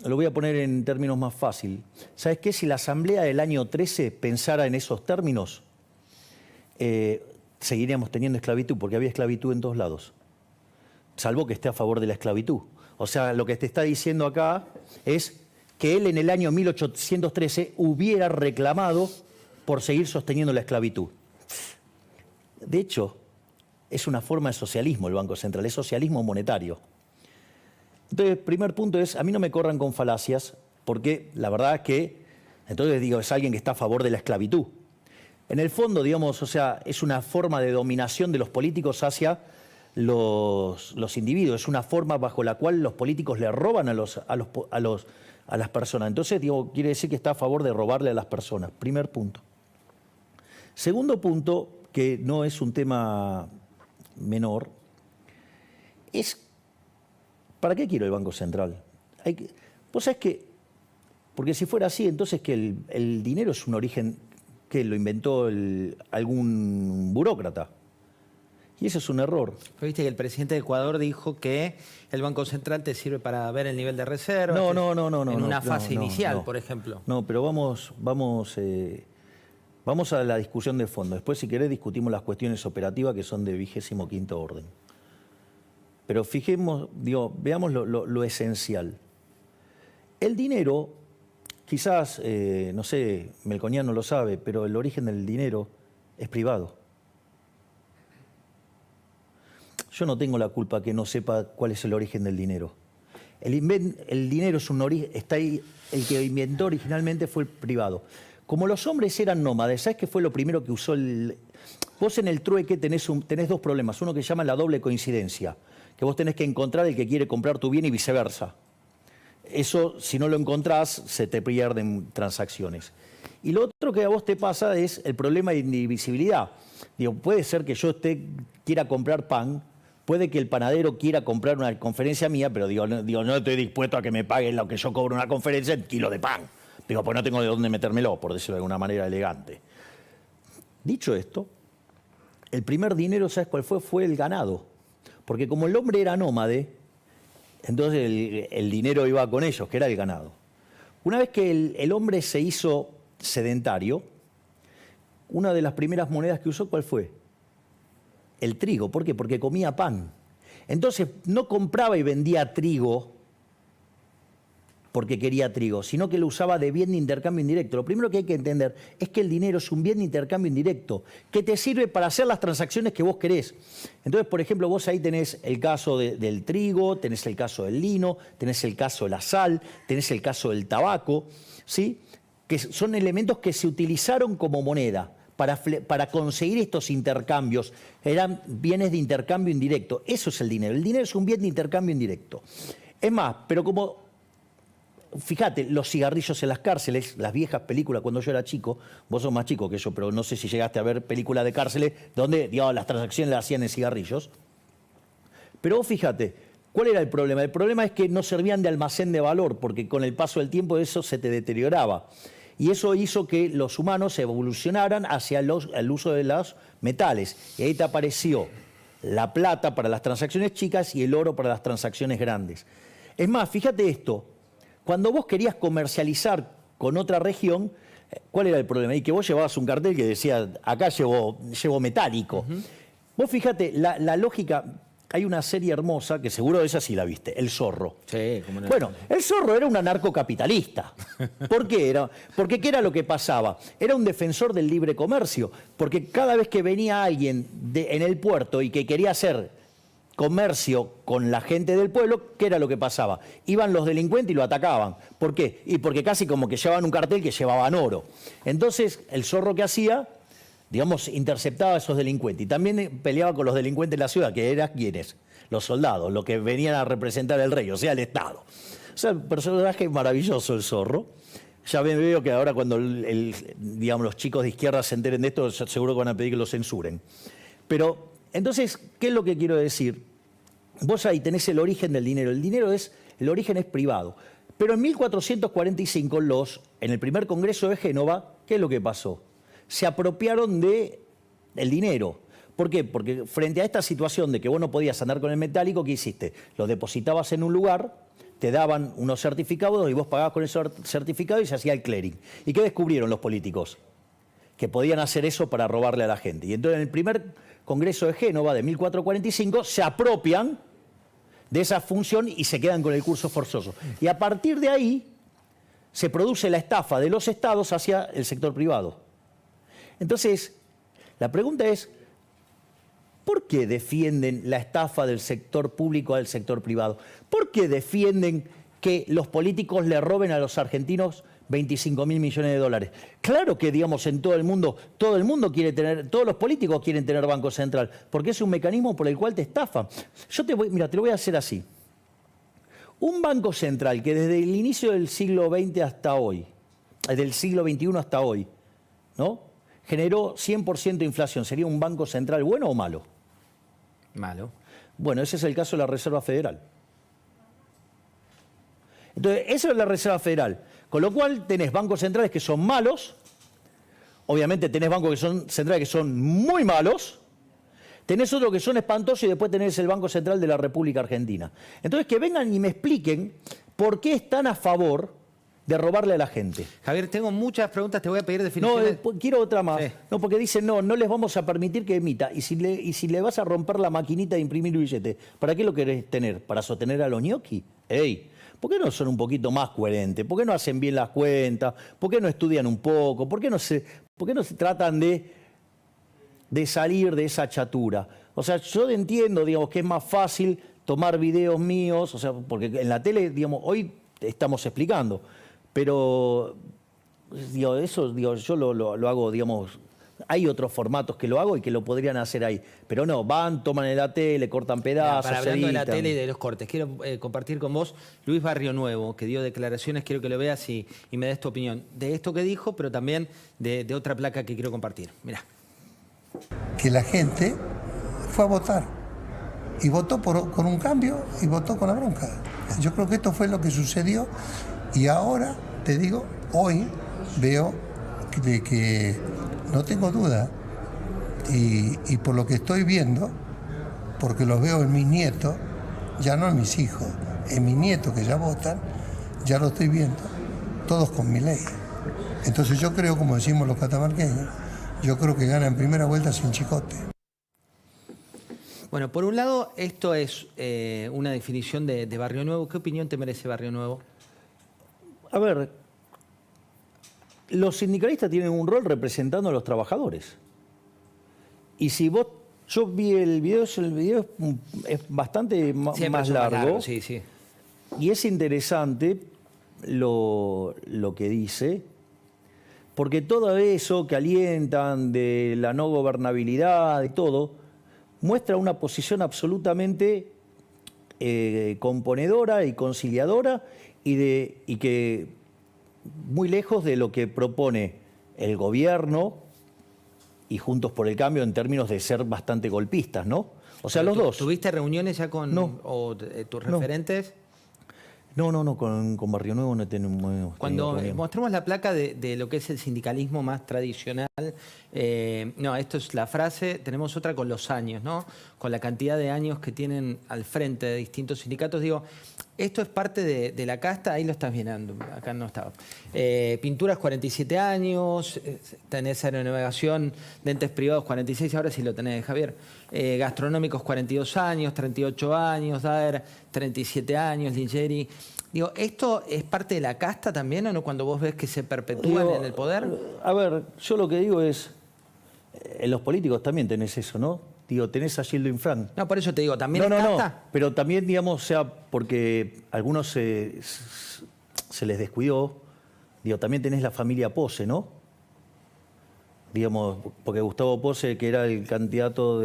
Lo voy a poner en términos más fácil. ¿Sabes qué? Si la Asamblea del año 13 pensara en esos términos, seguiríamos teniendo esclavitud, porque había esclavitud en todos lados. Salvo que esté a favor de la esclavitud. O sea, lo que te está diciendo acá es que él en el año 1813 hubiera reclamado por seguir sosteniendo la esclavitud. De hecho, es una forma de socialismo el Banco Central, es socialismo monetario. Entonces, primer punto es, a mí no me corran con falacias, porque la verdad es que, entonces digo, es alguien que está a favor de la esclavitud. En el fondo, digamos, o sea, es una forma de dominación de los políticos hacia los individuos, es una forma bajo la cual los políticos le roban a las personas. Entonces, digo, quiere decir que está a favor de robarle a las personas. Primer punto. Segundo punto, que no es un tema menor, es ¿para qué quiero el Banco Central? Vos sabés que, porque si fuera así, entonces que el dinero es un origen que lo inventó algún burócrata. Y eso es un error. Pero viste que el presidente de Ecuador dijo que el Banco Central te sirve para ver el nivel de reserva. No. En una fase inicial, por ejemplo. No, pero vamos a la discusión de fondo. Después, si querés, discutimos las cuestiones operativas que son de 25º orden. Pero veamos lo esencial. El dinero, quizás, no sé, Melconian no lo sabe, pero el origen del dinero es privado. Yo no tengo la culpa que no sepa cuál es el origen del dinero. El dinero es un origen, está ahí, el que inventó originalmente fue el privado. Como los hombres eran nómades, ¿sabes qué fue lo primero que usó Vos en el trueque tenés dos problemas. Uno que se llama la doble coincidencia, que vos tenés que encontrar el que quiere comprar tu bien y viceversa. Eso, si no lo encontrás, se te pierden transacciones. Y lo otro que a vos te pasa es el problema de indivisibilidad. Digo, puede ser que yo quiera comprar pan, Puede que el panadero quiera comprar una conferencia mía, pero digo, no estoy dispuesto a que me paguen lo que yo cobro en una conferencia en kilo de pan. Digo, pues no tengo de dónde metérmelo, por decirlo de alguna manera elegante. Dicho esto, el primer dinero, ¿sabes cuál fue? Fue el ganado. Porque como el hombre era nómade, entonces el dinero iba con ellos, que era el ganado. Una vez que el hombre se hizo sedentario, una de las primeras monedas que usó, ¿cuál fue? El trigo. ¿Por qué? Porque comía pan. Entonces no compraba y vendía trigo porque quería trigo, sino que lo usaba de bien de intercambio indirecto. Lo primero que hay que entender es que el dinero es un bien de intercambio indirecto, que te sirve para hacer las transacciones que vos querés. Entonces, por ejemplo, vos ahí tenés el caso del trigo, tenés el caso del lino, tenés el caso de la sal, tenés el caso del tabaco, ¿sí? Que son elementos que se utilizaron como moneda para conseguir estos intercambios. Eran bienes de intercambio indirecto. Eso es el dinero. El dinero es un bien de intercambio indirecto. Es más, pero como... Fíjate, los cigarrillos en las cárceles, las viejas películas, cuando yo era chico, vos sos más chico que yo, pero no sé si llegaste a ver películas de cárceles donde, digamos, las transacciones las hacían en cigarrillos. Pero vos fíjate, ¿cuál era el problema? El problema es que no servían de almacén de valor, porque con el paso del tiempo eso se te deterioraba. Y eso hizo que los humanos evolucionaran hacia el uso de los metales. Y ahí te apareció la plata para las transacciones chicas y el oro para las transacciones grandes. Es más, fíjate esto. Cuando vos querías comercializar con otra región, ¿cuál era el problema? Y que vos llevabas un cartel que decía, acá llevo metálico. Vos fíjate, la lógica, hay una serie hermosa, que seguro esa sí la viste, El Zorro. Sí, cómo no. Bueno, El Zorro era un anarcocapitalista. ¿Por qué? Porque ¿qué era lo que pasaba? Era un defensor del libre comercio, porque cada vez que venía alguien en el puerto y que quería hacer comercio con la gente del pueblo, ¿qué era lo que pasaba? Iban los delincuentes y lo atacaban. ¿Por qué? Y porque casi como que llevaban un cartel que llevaban oro. Entonces, el Zorro que hacía, digamos, interceptaba a esos delincuentes. Y también peleaba con los delincuentes de la ciudad, que eran ¿quiénes? Los soldados, los que venían a representar al rey, o sea, el Estado. O sea, un personaje maravilloso el Zorro. Ya veo que ahora cuando digamos, los chicos de izquierda se enteren de esto, seguro que van a pedir que lo censuren. Pero... Entonces, ¿qué es lo que quiero decir? Vos ahí tenés el origen del dinero. El origen es privado. Pero en 1445, en el primer Congreso de Génova, ¿qué es lo que pasó? Se apropiaron del dinero. ¿Por qué? Porque frente a esta situación de que vos no podías andar con el metálico, ¿qué hiciste? Lo depositabas en un lugar, te daban unos certificados y vos pagabas con esos certificados y se hacía el clearing. ¿Y qué descubrieron los políticos? Que podían hacer eso para robarle a la gente. Y entonces en el primer Congreso de Génova de 1445 se apropian de esa función y se quedan con el curso forzoso. Y a partir de ahí se produce la estafa de los estados hacia el sector privado. Entonces, la pregunta es, ¿por qué defienden la estafa del sector público al sector privado? ¿Por qué defienden que los políticos le roben a los argentinos 25.000 millones de dólares? Claro que, digamos, en todo el mundo quiere tener, todos los políticos quieren tener Banco Central, porque es un mecanismo por el cual te estafan. Mira, te lo voy a hacer así. Un Banco Central que desde el inicio del siglo XX hasta hoy, del siglo XXI hasta hoy, ¿no?, generó 100% de inflación, ¿sería un Banco Central bueno o malo? Malo. Bueno, ese es el caso de la Reserva Federal. Entonces, eso es la Reserva Federal. Con lo cual tenés bancos centrales que son malos, obviamente tenés bancos centrales que son muy malos, tenés otros que son espantosos y después tenés el Banco Central de la República Argentina. Entonces que vengan y me expliquen por qué están a favor de robarle a la gente. Javier, tengo muchas preguntas, te voy a pedir definiciones. No, quiero otra más. Sí. No, porque dicen, no les vamos a permitir que emita. Y si le vas a romper la maquinita de imprimir billetes, ¿para qué lo querés tener? ¿Para sostener a los ñoqui? ¡Ey! ¿Por qué no son un poquito más coherentes? ¿Por qué no hacen bien las cuentas? ¿Por qué no estudian un poco? ¿Por qué no se tratan de salir de esa chatura? O sea, yo entiendo, digamos, que es más fácil tomar videos míos, o sea, porque en la tele, digamos, hoy estamos explicando, pero digo, eso, digo, yo lo hago, digamos, hay otros formatos que lo hago y que lo podrían hacer ahí. Pero no, toman en la tele, cortan pedazos, Para hablando de la editan. tele y de los cortes, quiero compartir con vos Luis Barrio Nuevo, que dio declaraciones, quiero que lo veas y me des tu opinión de esto que dijo, pero también de otra placa que quiero compartir. Mirá. Que la gente fue a votar y votó con un cambio y votó con la bronca. Yo creo que esto fue lo que sucedió y ahora, te digo, hoy veo que no tengo duda y por lo que estoy viendo, porque los veo en mis nietos, ya no en mis hijos, en mis nietos que ya votan, ya lo estoy viendo, todos con Milei. Entonces yo creo, como decimos los catamarqueños, yo creo que gana en primera vuelta sin chicote. Bueno, por un lado, esto es una definición de Barrio Nuevo. ¿Qué opinión te merece Barrio Nuevo? A ver, los sindicalistas tienen un rol representando a los trabajadores. Y si vos, yo vi el video es bastante más largo. Sí, sí. Y es interesante lo que dice, porque todo eso que alientan de la no gobernabilidad y todo, muestra una posición absolutamente componedora y conciliadora y que muy lejos de lo que propone el gobierno y Juntos por el Cambio en términos de ser bastante golpistas, ¿no? O sea, los dos. ¿Tuviste reuniones ya con tus referentes? No, con Barrio Nuevo no tenemos. Cuando mostramos la placa de lo que es el sindicalismo más tradicional, no, esto es la frase, tenemos otra con los años, ¿no? Con la cantidad de años que tienen al frente de distintos sindicatos. Digo, esto es parte de la casta, ahí lo estás viendo, acá no estaba. Pinturas 47 años, tenés aeronavegación de entes privados 46, ahora sí lo tenés, Javier. Gastronómicos 42 años, 38 años, Daer 37 años, Ligieri. Digo, ¿esto es parte de la casta también o no cuando vos ves que se perpetúan en el poder? A ver, yo lo que digo es, en los políticos también tenés eso, ¿no? Digo, tenés a Gildo Infran. No, por eso te digo, ¿también es casta? No, pero también, digamos, o sea, porque a algunos se les descuidó, digo, también tenés la familia Pose, ¿no? Digamos, porque Gustavo Pose, que era el candidato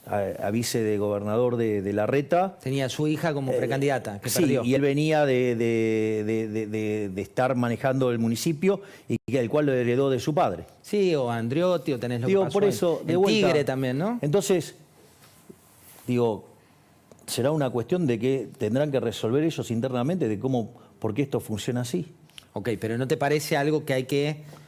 a vice de gobernador de Larreta. Tenía a su hija como precandidata, que sí, perdió. Y él venía de estar manejando el municipio y el cual lo heredó de su padre. Sí, o Andriotti, o tenés lo que pasó por eso, de vuelta, Tigre también, ¿no? Entonces, digo, será una cuestión de que tendrán que resolver ellos internamente de por qué esto funciona así. Ok, pero ¿no te parece algo que hay que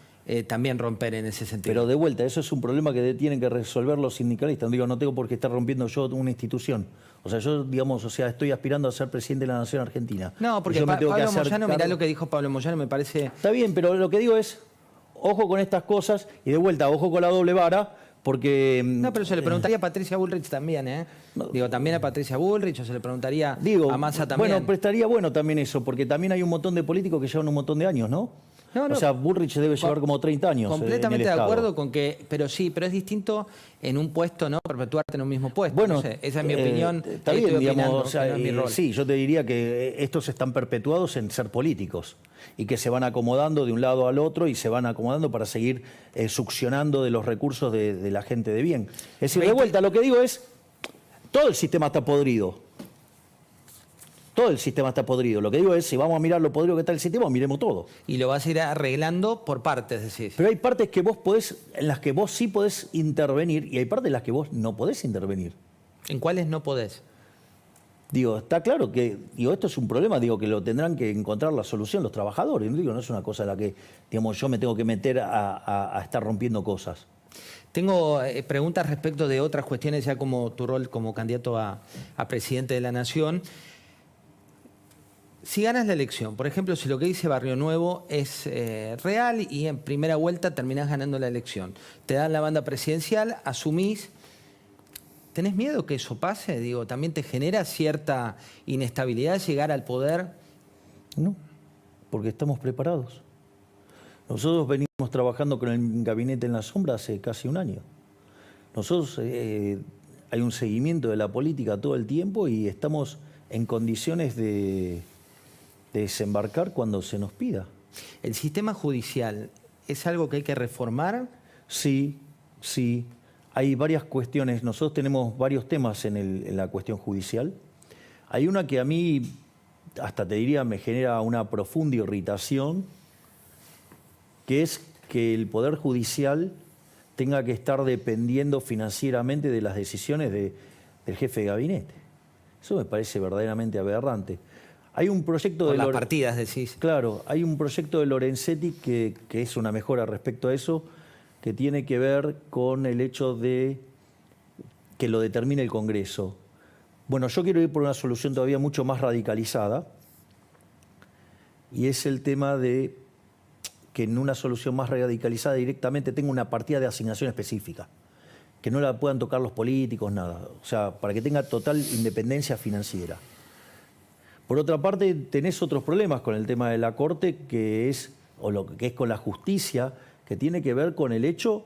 también romper en ese sentido? Pero de vuelta, eso es un problema que tienen que resolver los sindicalistas. Digo, no tengo por qué estar rompiendo yo una institución. O sea, yo, digamos, estoy aspirando a ser presidente de la Nación Argentina. No, porque Pablo Moyano, mirá lo que dijo Pablo Moyano, me parece... Está bien, pero lo que digo es, ojo con estas cosas y de vuelta, ojo con la doble vara, porque... No, pero se le preguntaría a Patricia Bullrich también, ¿eh? No, digo, también a Patricia Bullrich, o se le preguntaría a Massa también. Bueno, pero estaría bueno también eso, porque también hay un montón de políticos que llevan un montón de años, ¿no? No, o sea, Bullrich debe llevar como 30 años. Completamente de acuerdo con que, pero sí, pero es distinto en un puesto, ¿no? Perpetuarte en un mismo puesto. Bueno, no sé, esa es mi opinión. Está bien, digamos, o sea, no es mi rol. Sí, yo te diría que estos están perpetuados en ser políticos y que se van acomodando de un lado al otro y se van acomodando para seguir succionando de los recursos de la gente de bien. Es decir, de vuelta, lo que digo es, todo el sistema está podrido. Todo el sistema está podrido. Lo que digo es, si vamos a mirar lo podrido que está el sistema, miremos todo. Y lo vas a ir arreglando por partes, decís. Pero hay partes que vos en las que vos sí podés intervenir y hay partes en las que vos no podés intervenir. ¿En cuáles no podés? Digo, está claro que esto es un problema, que lo tendrán que encontrar la solución los trabajadores. No es una cosa en la que yo me tengo que meter a estar rompiendo cosas. Tengo preguntas respecto de otras cuestiones, ya como tu rol como candidato a presidente de la Nación. Si ganas la elección, por ejemplo, si lo que dice Barrio Nuevo es real y en primera vuelta terminás ganando la elección, te dan la banda presidencial, asumís, ¿tenés miedo que eso pase? Digo, ¿también te genera cierta inestabilidad llegar al poder? No, porque estamos preparados. Nosotros venimos trabajando con el gabinete en la sombra hace casi un año. Nosotros hay un seguimiento de la política todo el tiempo y estamos en condiciones de desembarcar cuando se nos pida. ¿El sistema judicial es algo que hay que reformar? Sí. Hay varias cuestiones. Nosotros tenemos varios temas en la cuestión judicial. Hay una que a mí, hasta te diría, me genera una profunda irritación, que es que el Poder Judicial tenga que estar dependiendo financieramente de las decisiones del jefe de gabinete. Eso me parece verdaderamente aberrante. Hay un proyecto Con de las partidas, decís. Claro, hay un proyecto de Lorenzetti que es una mejora respecto a eso, que tiene que ver con el hecho de que lo determine el Congreso. Bueno, yo quiero ir por una solución todavía mucho más radicalizada, y es el tema de que en una solución más radicalizada directamente tenga una partida de asignación específica, que no la puedan tocar los políticos, nada. O sea, para que tenga total independencia financiera. Por otra parte, tenés otros problemas con el tema de la Corte, que es, o lo que es con la justicia, que tiene que ver con el hecho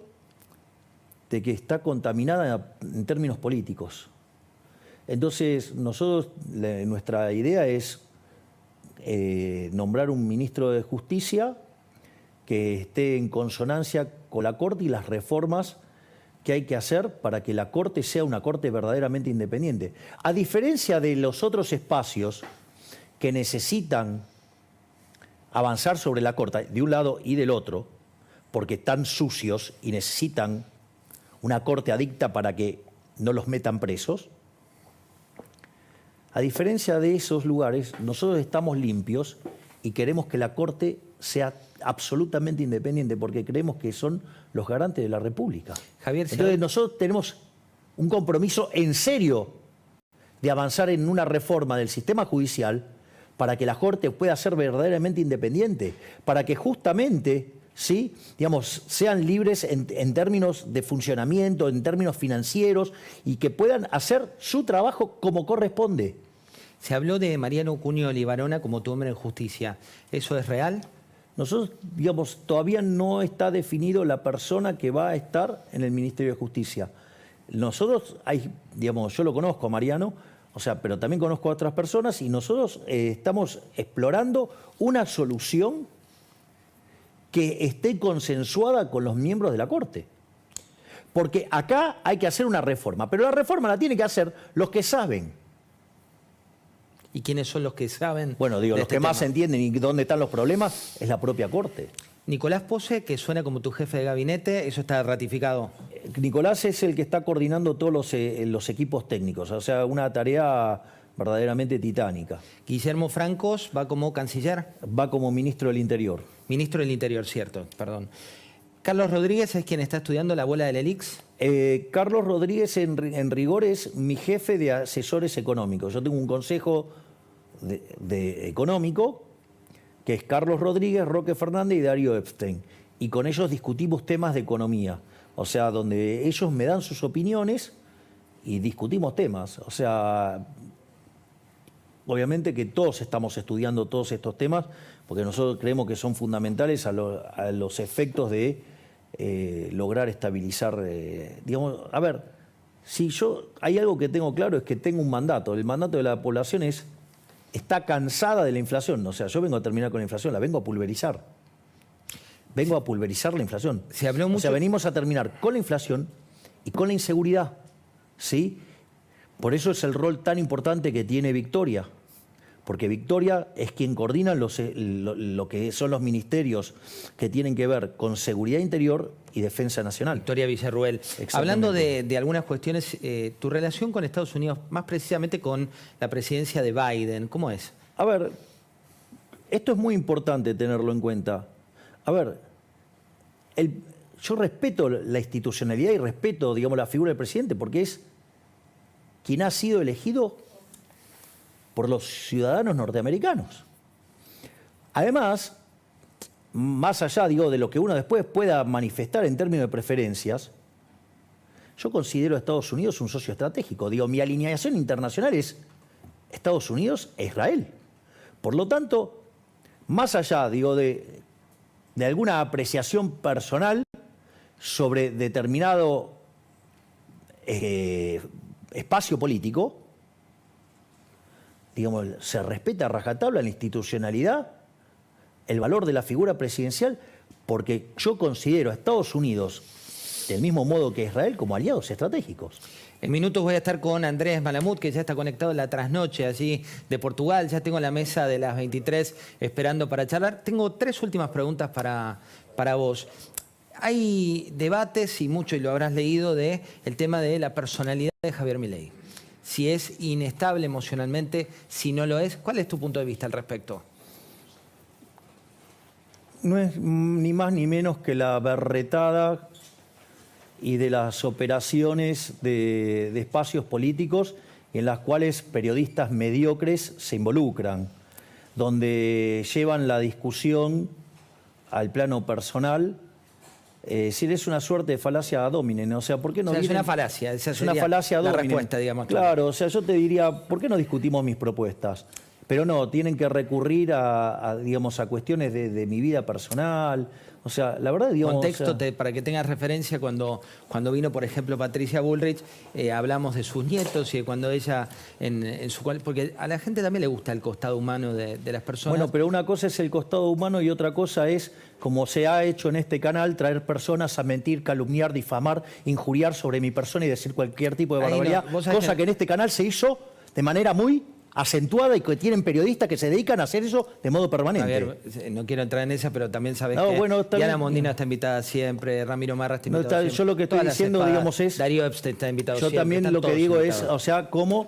de que está contaminada en términos políticos. Entonces, nosotros, nuestra idea es nombrar un ministro de Justicia que esté en consonancia con la Corte y las reformas que hay que hacer para que la Corte sea una Corte verdaderamente independiente. A diferencia de los otros espacios que necesitan avanzar sobre la Corte, de un lado y del otro, porque están sucios y necesitan una Corte adicta para que no los metan presos, a diferencia de esos lugares, nosotros estamos limpios y queremos que la Corte sea absolutamente independiente, porque creemos que son los garantes de la República. Javier, entonces nosotros tenemos un compromiso en serio de avanzar en una reforma del sistema judicial para que la Corte pueda ser verdaderamente independiente, para que justamente, ¿sí?, digamos, sean libres en términos de funcionamiento, en términos financieros, y que puedan hacer su trabajo como corresponde. Se habló de Mariano Cunio Libarona como tu hombre en justicia. ¿Eso es real? Nosotros, digamos, todavía no está definido la persona que va a estar en el Ministerio de Justicia. Nosotros, digamos, yo lo conozco a Mariano, o sea, pero también conozco a otras personas, y nosotros estamos explorando una solución que esté consensuada con los miembros de la Corte. Porque acá hay que hacer una reforma, pero la reforma la tienen que hacer los que saben. ¿Y quiénes son los que saben? Bueno, digo, de los este que más tema? entienden y dónde están los problemas es la propia Corte. Nicolás Pose, que suena como tu jefe de gabinete, ¿eso está ratificado? Nicolás es el que está coordinando todos los equipos técnicos, o sea, una tarea verdaderamente titánica. Guillermo Francos va como canciller. Va como ministro del Interior. Ministro del Interior, cierto, perdón. Carlos Rodríguez es quien está estudiando la bola del ELIX. Carlos Rodríguez en rigor es mi jefe de asesores económicos. Yo tengo un consejo de económico que es Carlos Rodríguez, Roque Fernández y Darío Epstein. Y con ellos discutimos temas de economía. O sea, donde ellos me dan sus opiniones y discutimos temas. O sea, obviamente que todos estamos estudiando todos estos temas porque nosotros creemos que son fundamentales a los efectos de lograr estabilizar, digamos, a ver, si hay algo que tengo claro es que tengo un mandato. El mandato de la población está cansada de la inflación. O sea, yo vengo a terminar con la inflación, la vengo a pulverizar. Vengo a pulverizar la inflación. Se habló mucho... O sea, venimos a terminar con la inflación y con la inseguridad, ¿sí? Por eso es el rol tan importante que tiene Victoria. Porque Victoria es quien coordina lo que son los ministerios que tienen que ver con seguridad interior y defensa nacional. Victoria Villarruel. Hablando de algunas cuestiones, tu relación con Estados Unidos, más precisamente con la presidencia de Biden, ¿cómo es? A ver, esto es muy importante tenerlo en cuenta. A ver, yo respeto la institucionalidad y respeto, digamos, la figura del presidente porque es quien ha sido elegido por los ciudadanos norteamericanos. Además, más allá, digo, de lo que uno después pueda manifestar en términos de preferencias, yo considero a Estados Unidos un socio estratégico. Digo, mi alineación internacional es Estados Unidos e Israel. Por lo tanto, más allá, digo, de alguna apreciación personal sobre determinado espacio político, digamos, se respeta a rajatabla la institucionalidad, el valor de la figura presidencial, porque yo considero a Estados Unidos, del mismo modo que Israel, como aliados estratégicos. En minutos voy a estar con Andrés Malamud, que ya está conectado en la trasnoche allí de Portugal. Ya tengo la mesa de las 23 esperando para charlar. Tengo 3 últimas preguntas para vos. Hay debates, y mucho, y lo habrás leído, de el tema de la personalidad de Javier Milei. si es inestable emocionalmente, si no lo es. ¿Cuál es tu punto de vista al respecto? No es ni más ni menos que la berretada y de las operaciones de espacios políticos en las cuales periodistas mediocres se involucran, donde llevan la discusión al plano personal. Si es una suerte de falacia ad hominem, o sea, ¿por qué no es vienen? una falacia, esa es una sería falacia ad la hominem. respuesta, digamos. Claro, o sea, yo te diría, ¿por qué no discutimos mis propuestas? Pero no, tienen que recurrir digamos, a cuestiones de mi vida personal. O sea, la verdad, digamos... Contexto, o sea, para que tengas referencia, cuando vino, por ejemplo, Patricia Bullrich, hablamos de sus nietos y de cuando ella, porque a la gente también le gusta el costado humano de las personas. Bueno, pero una cosa es el costado humano y otra cosa es, como se ha hecho en este canal, traer personas a mentir, calumniar, difamar, injuriar sobre mi persona y decir cualquier tipo de Ahí no, barbaridad, vos sabés cosa que en este canal se hizo de manera muy acentuada y que tienen periodistas que se dedican a hacer eso de modo permanente. Javier, no quiero entrar en esa, pero también sabes No, que bueno, está Diana bien. Mondino está invitada siempre, Ramiro Marra está No, invitado está- siempre. yo lo que estoy Todas las diciendo, espadas, digamos, es... Darío Epstein está invitado Yo siempre. también están lo que todos digo es, invitados. o sea, cómo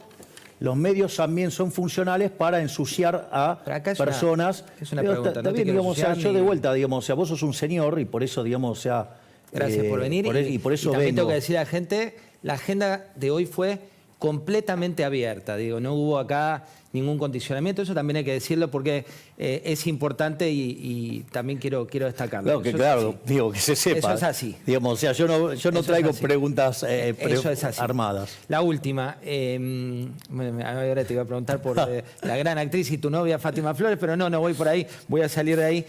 los medios también son funcionales para ensuciar a Pero acá es personas. es una Pero pregunta, está no te bien, quiero digamos, o sea, ensuciar yo de ni- vuelta, digamos, o sea, vos sos un señor y por eso, digamos, o sea... Gracias por venir. y por eso también vengo. tengo que decir a la gente, la agenda de hoy fue completamente abierta. Digo, no hubo acá ningún condicionamiento. Eso también hay que decirlo porque es importante y también quiero destacarlo. Claro, que Eso es claro, así. digo, que se sepa. Eso es así. Digamos, o sea, yo no Eso es traigo así. preguntas Eso es así. armadas. La última. Ahora te iba a preguntar por la gran actriz y tu novia Fátima Flores, pero no voy por ahí. Voy a salir de ahí.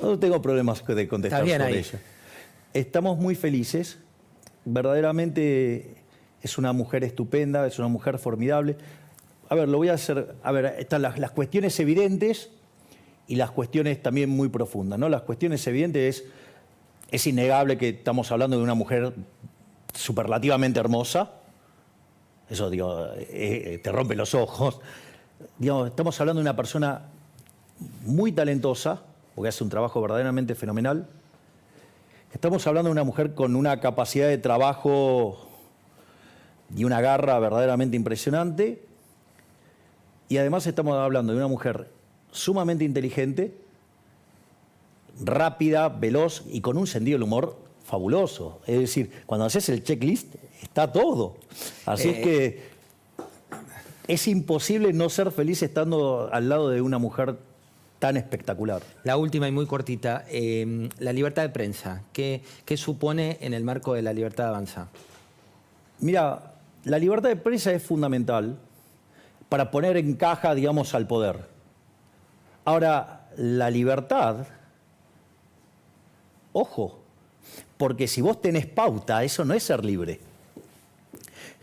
No tengo problemas de contestar Está bien sobre ahí. ella. Estamos muy felices. Verdaderamente es una mujer estupenda, es una mujer formidable. A ver, lo voy a hacer. A ver, están las cuestiones evidentes y las cuestiones también muy profundas, ¿no? Las cuestiones evidentes es innegable que estamos hablando de una mujer superlativamente hermosa. Eso, digo, te rompe los ojos. Digamos, estamos hablando de una persona muy talentosa, porque hace un trabajo verdaderamente fenomenal. Estamos hablando de una mujer con una capacidad de trabajo y una garra verdaderamente impresionante. Y además estamos hablando de una mujer sumamente inteligente, rápida, veloz y con un sentido del humor fabuloso. Es decir, cuando haces el checklist está todo. Así es que es imposible no ser feliz estando al lado de una mujer tan espectacular. La última y muy cortita. La libertad de prensa. ¿Qué supone en el marco de la libertad de avanza? Mira, la libertad de prensa es fundamental para poner en caja, digamos, al poder. Ahora, la libertad, ojo, porque si vos tenés pauta, eso no es ser libre.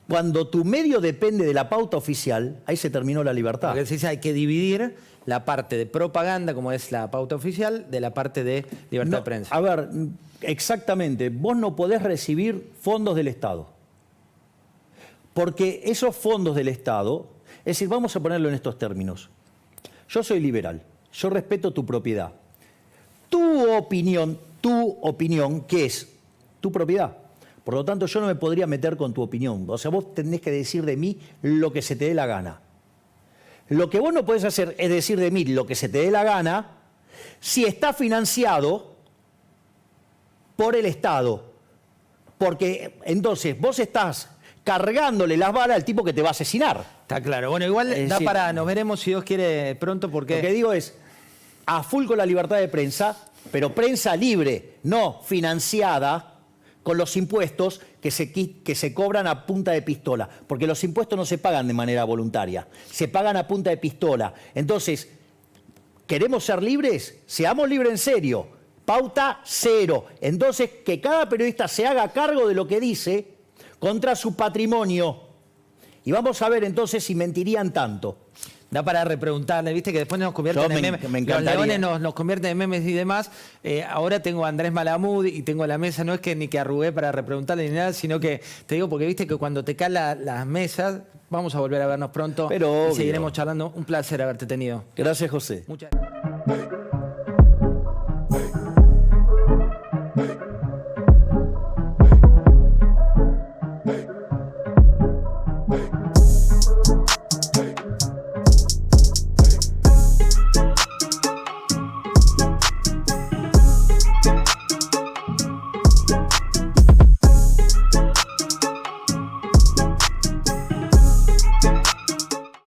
Cuando tu medio depende de la pauta oficial, ahí se terminó la libertad. Porque se dice hay que dividir la parte de propaganda, como es la pauta oficial, de la parte de libertad No, de prensa. A ver, exactamente, vos no podés recibir fondos del Estado. Porque esos fondos del Estado, es decir, vamos a ponerlo en estos términos. Yo soy liberal, yo respeto tu propiedad. Tu opinión, ¿qué es? Tu propiedad. Por lo tanto, yo no me podría meter con tu opinión. O sea, vos tenés que decir de mí lo que se te dé la gana. Lo que vos no podés hacer es decir de mí lo que se te dé la gana si está financiado por el Estado. Porque entonces vos estás cargándole las balas al tipo que te va a asesinar. Está claro. Bueno, igual Es da decir, para... Nos veremos, si Dios quiere, pronto, porque... Lo que digo es, a full con la libertad de prensa, pero prensa libre, no financiada con los impuestos que se cobran a punta de pistola. Porque los impuestos no se pagan de manera voluntaria, se pagan a punta de pistola. Entonces, ¿queremos ser libres? Seamos libres en serio. Pauta cero. Entonces, que cada periodista se haga cargo de lo que dice contra su patrimonio. Y vamos a ver entonces si mentirían tanto. Da para repreguntarle, viste que después nos convierten en memes. Me Los encantaría. leones nos convierten en memes y demás. Ahora tengo a Andrés Malamud y tengo la mesa, no es que ni que arrugué para repreguntarle ni nada, sino que te digo, porque viste que cuando te caen las mesas, vamos a volver a vernos pronto. Pero y obvio. seguiremos charlando. Un placer haberte tenido. Gracias, José. Muchas gracias.